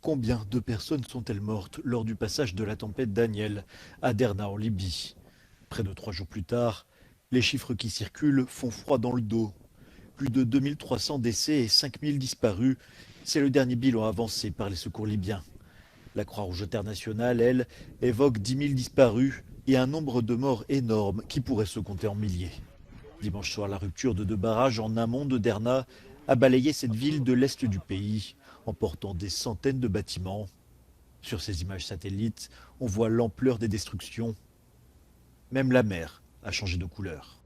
Combien de personnes sont-elles mortes lors du passage de la tempête Daniel à Derna en Libye? Près de 3 jours plus tard, les chiffres qui circulent font froid dans le dos. Plus de 2300 décès et 5000 disparus, c'est le dernier bilan avancé par les secours libyens. La Croix-Rouge internationale, elle, évoque 10 000 disparus et un nombre de morts énorme qui pourrait se compter en milliers. Dimanche soir, la rupture de 2 barrages en amont de Derna a balayé cette ville de l'est du pays, emportant des centaines de bâtiments. Sur ces images satellites, on voit l'ampleur des destructions. Même la mer a changé de couleur.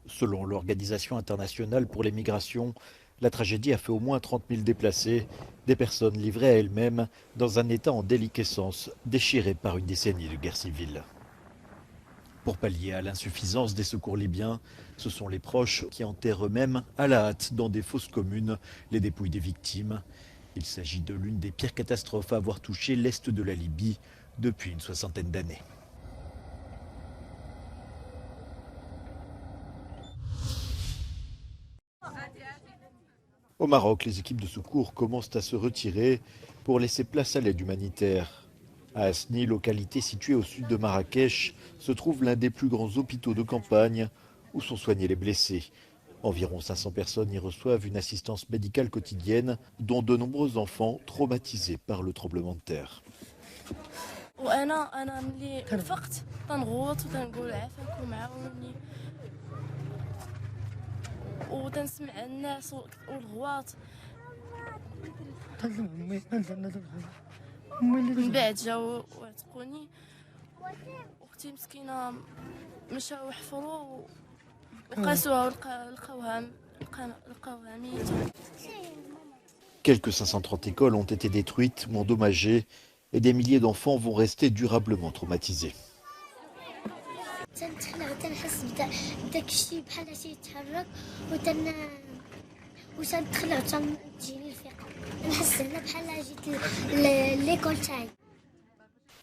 Selon l'Organisation internationale pour les migrations, la tragédie a fait au moins 30 000 déplacés, des personnes livrées à elles-mêmes dans un état en déliquescence, déchiré par une décennie de guerre civile. Pour pallier à l'insuffisance des secours libyens, ce sont les proches qui enterrent eux-mêmes à la hâte dans des fosses communes les dépouilles des victimes. Il s'agit de l'une des pires catastrophes à avoir touché l'est de la Libye depuis une soixantaine d'années. Au Maroc, les équipes de secours commencent à se retirer pour laisser place à l'aide humanitaire. À Asni, localité située au sud de Marrakech, se trouve l'un des plus grands hôpitaux de campagne où sont soignés les blessés. Environ 500 personnes y reçoivent une assistance médicale quotidienne, dont de nombreux enfants traumatisés par le tremblement de terre. من بعد جاو وعتقوني اختي مسكينه مشاو يحفروا وقاسوها لقاوها ميته. Quelques 530 écoles ont été détruites ou endommagées et des milliers d'enfants vont rester durablement traumatisés.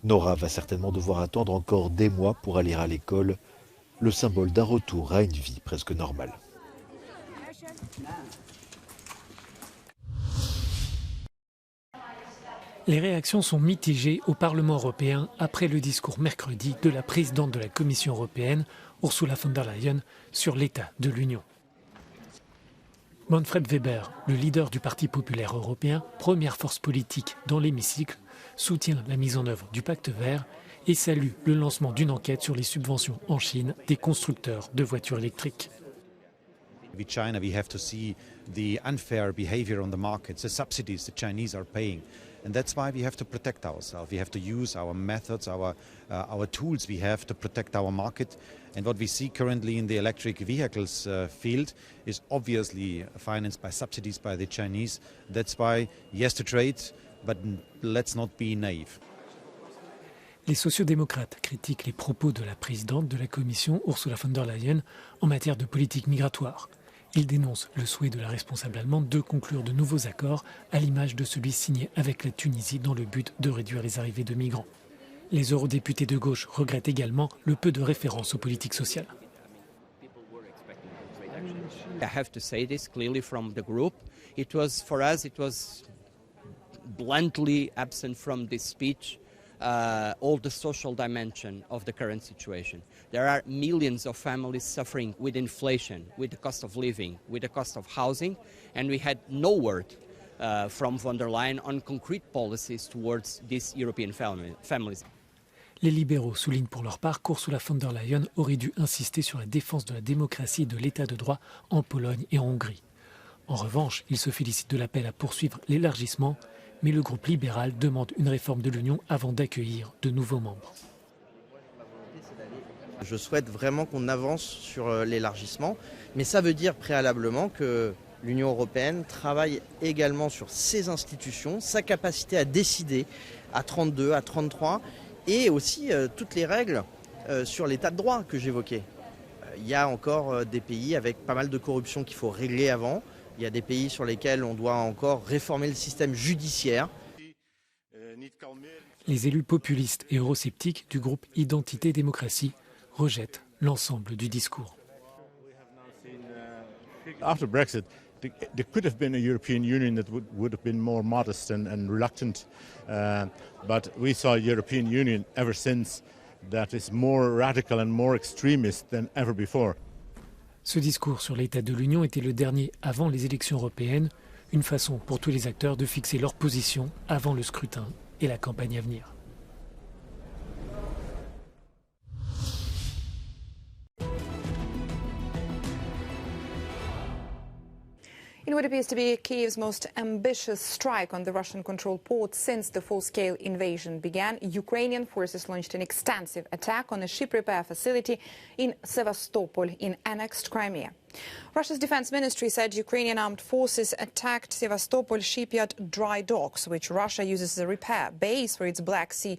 Nora va certainement devoir attendre encore des mois pour aller à l'école, le symbole d'un retour à une vie presque normale. Les réactions sont mitigées au Parlement européen après le discours mercredi de la présidente de la Commission européenne, Ursula von der Leyen, sur l'état de l'Union. Manfred Weber, le leader du Parti populaire européen, première force politique dans l'hémicycle, soutient la mise en œuvre du pacte vert et salue le lancement d'une enquête sur les subventions en Chine des constructeurs de voitures électriques. With China, we have to see the unfair behavior on the markets, the subsidies the Chinese are paying. And that's why we have to protect ourselves. We have to use our methods, our tools we have to protect our market. And what we see currently in the electric vehicles field is obviously financed by subsidies by the Chinese. That's why, yes to trade, but let's not be naive. Les sociodémocrates critiquent les propos de la présidente de la Commission, Ursula von der Leyen, en matière de politique migratoire. Ils dénoncent le souhait de la responsable allemande de conclure de nouveaux accords, à l'image de celui signé avec la Tunisie dans le but de réduire les arrivées de migrants. Les eurodéputés de gauche regrettent également le peu de référence aux politiques sociales. I have to say this clearly from the group. For us, it was bluntly absent from this speech. All the social dimension of the current situation. There are millions of families suffering with inflation, with the cost of living, with the cost of housing, and we had no word from von der Leyen on concrete policies towards these European families. Les libéraux soulignent pour leur part qu'Ursula von der Leyen aurait dû insister sur la défense de la démocratie et de l'état de droit en Pologne et en Hongrie. En revanche, ils se félicitent de l'appel à poursuivre l'élargissement, mais le groupe libéral demande une réforme de l'Union avant d'accueillir de nouveaux membres. Je souhaite vraiment qu'on avance sur l'élargissement, mais ça veut dire préalablement que l'Union européenne travaille également sur ses institutions, sa capacité à décider à 32, à 33, et aussi toutes les règles sur l'état de droit que j'évoquais. Il y a encore des pays avec pas mal de corruption qu'il faut régler avant. Il y a des pays sur lesquels on doit encore réformer le système judiciaire. Les élus populistes et eurosceptiques du groupe Identité et Démocratie rejettent l'ensemble du discours. After Brexit, There could have been a European Union that would have been more modest and reluctant, but we saw a European Union ever since that is more radical and more extremist than ever before. Ce discours sur l'état de l'Union était le dernier avant les élections européennes, une façon pour tous les acteurs de fixer leur position avant le scrutin et la campagne à venir. In what appears to be Kyiv's most ambitious strike on the Russian-controlled port since the full-scale invasion began, Ukrainian forces launched an extensive attack on a ship repair facility in Sevastopol in annexed Crimea. Russia's defense ministry said Ukrainian armed forces attacked Sevastopol shipyard dry docks, which Russia uses as a repair base for its Black Sea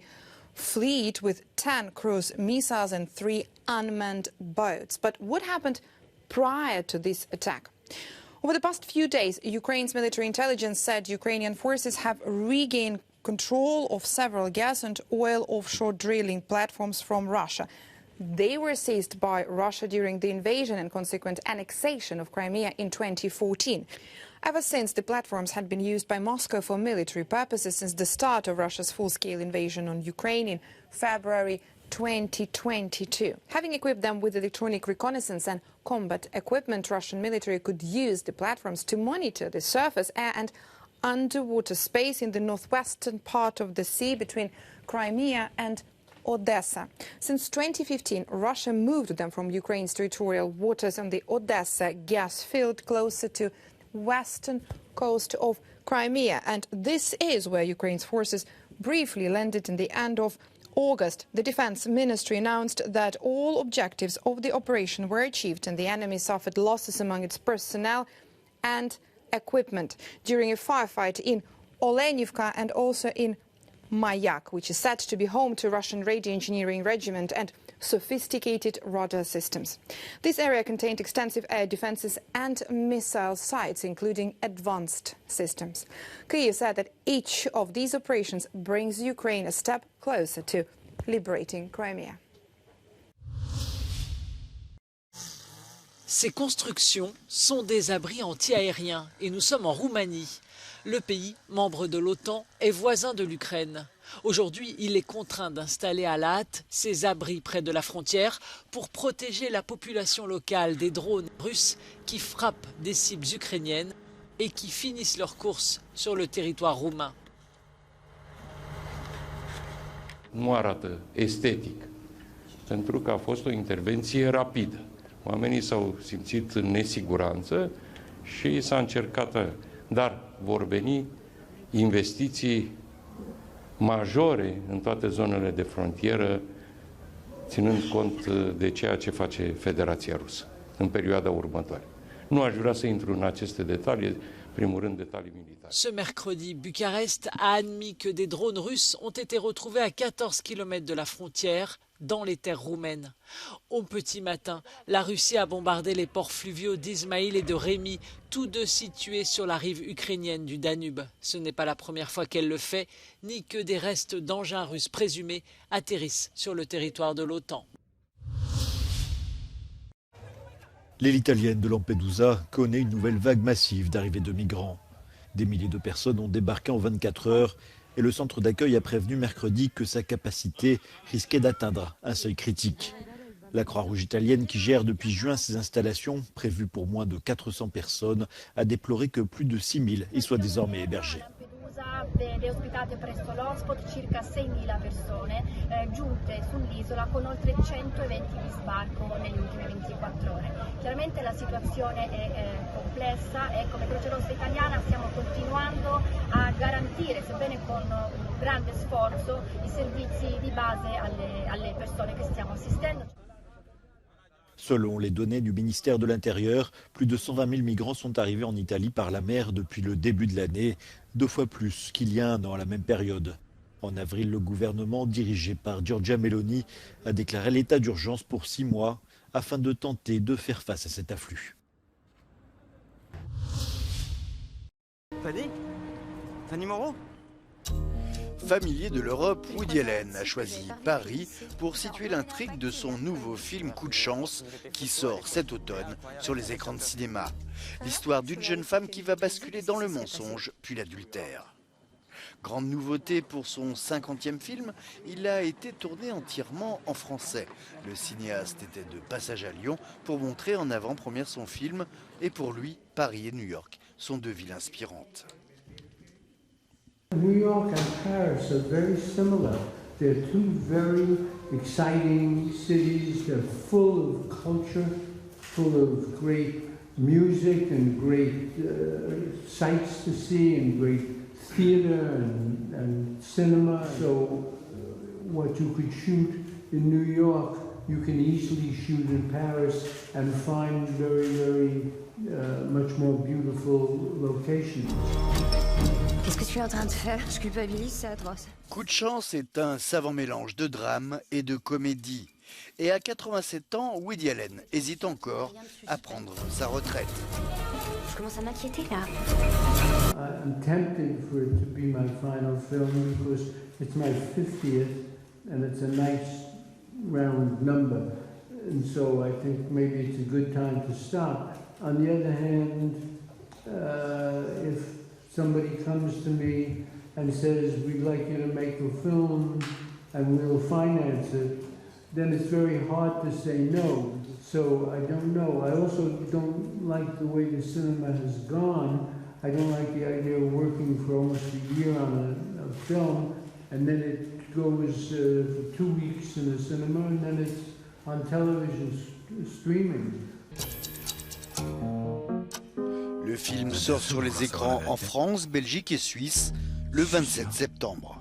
fleet with 10 cruise missiles and 3 unmanned boats. But what happened prior to this attack? Over the past few days, Ukraine's military intelligence said Ukrainian forces have regained control of several gas and oil offshore drilling platforms from Russia. They were seized by Russia during the invasion and consequent annexation of Crimea in 2014. Ever since, the platforms had been used by Moscow for military purposes since the start of Russia's full-scale invasion on Ukraine in February 2022. Having equipped them with electronic reconnaissance and combat equipment, Russian military could use the platforms to monitor the surface, air and underwater space in the northwestern part of the sea between Crimea and Odessa. Since 2015, Russia moved them from Ukraine's territorial waters on the Odessa gas field closer to western coast of Crimea. And this is where Ukraine's forces briefly landed in the end of August. The Defense Ministry announced that all objectives of the operation were achieved and the enemy suffered losses among its personnel and equipment during a firefight in Olenivka and also in Mayak, which is said to be home to Russian radio engineering regiment and sophisticated radar systems. This area contained extensive air defenses and missile sites, including advanced systems. Kyiv said that each of these operations brings Ukraine a step closer to liberating Crimea. Ces constructions sont des abris anti-aériens et nous sommes en Roumanie. Le pays, membre de l'OTAN, est voisin de l'Ukraine. Aujourd'hui, il est contraint d'installer à la hâte ses abris près de la frontière pour protéger la population locale des drones russes qui frappent des cibles ukrainiennes et qui finissent leur course sur le territoire roumain. Nu arată estetic, pentru că a fost o intervenție rapidă. Oamenii s-au simțit în nesiguranță și s-a încercat, dar vor veni investiții majore în toate zonele de frontieră, ținând cont de ceea ce face Federația Rusă în perioada următoare. Nu aș vrea să intru în aceste detalii, primul rând detalii militare. Ce mercredi, Bucarest a admis que des drones russes ont été retrouvés à 14 km de la frontière, dans les terres roumaines. Au petit matin, la Russie a bombardé les ports fluviaux d'Izmaïl et de Rémy, tous deux situés sur la rive ukrainienne du Danube. Ce n'est pas la première fois qu'elle le fait, ni que des restes d'engins russes présumés atterrissent sur le territoire de l'OTAN. L'île italienne de Lampedusa connaît une nouvelle vague massive d'arrivées de migrants. Des milliers de personnes ont débarqué en 24 heures et le centre d'accueil a prévenu mercredi que sa capacité risquait d'atteindre un seuil critique. La Croix-Rouge italienne, qui gère depuis juin ses installations, prévues pour moins de 400 personnes, a déploré que plus de 6000 y soient désormais hébergés. Vede ospitate presso l'hotspot circa 6.000 persone giunte sull'isola con oltre 100 eventi di sbarco negli ultimi 24 ore. Chiaramente la situazione è complessa e come Croce Rossa Italiana stiamo continuando a garantire, sebbene con un grande sforzo, i servizi di base alle persone che stiamo assistendo. Selon les données du ministère de l'Intérieur, plus de 120 000 migrants sont arrivés en Italie par la mer depuis le début de l'année, 2 fois plus qu'il y a un an à la même période. En avril, le gouvernement, dirigé par Giorgia Meloni, a déclaré l'état d'urgence pour 6 mois afin de tenter de faire face à cet afflux. Familier de l'Europe, Woody Allen a choisi Paris pour situer l'intrigue de son nouveau film Coup de chance qui sort cet automne sur les écrans de cinéma. L'histoire d'une jeune femme qui va basculer dans le mensonge puis l'adultère. Grande nouveauté pour son 50e film, il a été tourné entièrement en français. Le cinéaste était de passage à Lyon pour montrer en avant-première son film et pour lui, Paris et New York sont deux villes inspirantes. New York and Paris are very similar. They're two very exciting cities. They're full of culture, full of great music and great sights to see and great theater and cinema. So what you could shoot in New York, you can easily shoot in Paris and find very much more beautiful locations. Qu'est-ce que tu es en train de faire? Je culpabilise, c'est atroce. Coup de chance est un savant mélange de drame et de comédie. Et à 87 ans, Woody Allen hésite encore à prendre sa retraite. Je commence à m'inquiéter là. I'm tempted for it to be my final film because it's my 50th and it's a nice round number. And so I think maybe it's a good time to stop. On the other hand, if somebody comes to me and says, we'd like you to make a film and we'll finance it, then it's very hard to say no. So I don't know. I also don't like the way the cinema has gone. I don't like the idea of working for almost a year on a film and then it goes for 2 weeks in the cinema and then it's on television streaming. Le film sort sur les écrans en France, Belgique et Suisse le 27 septembre.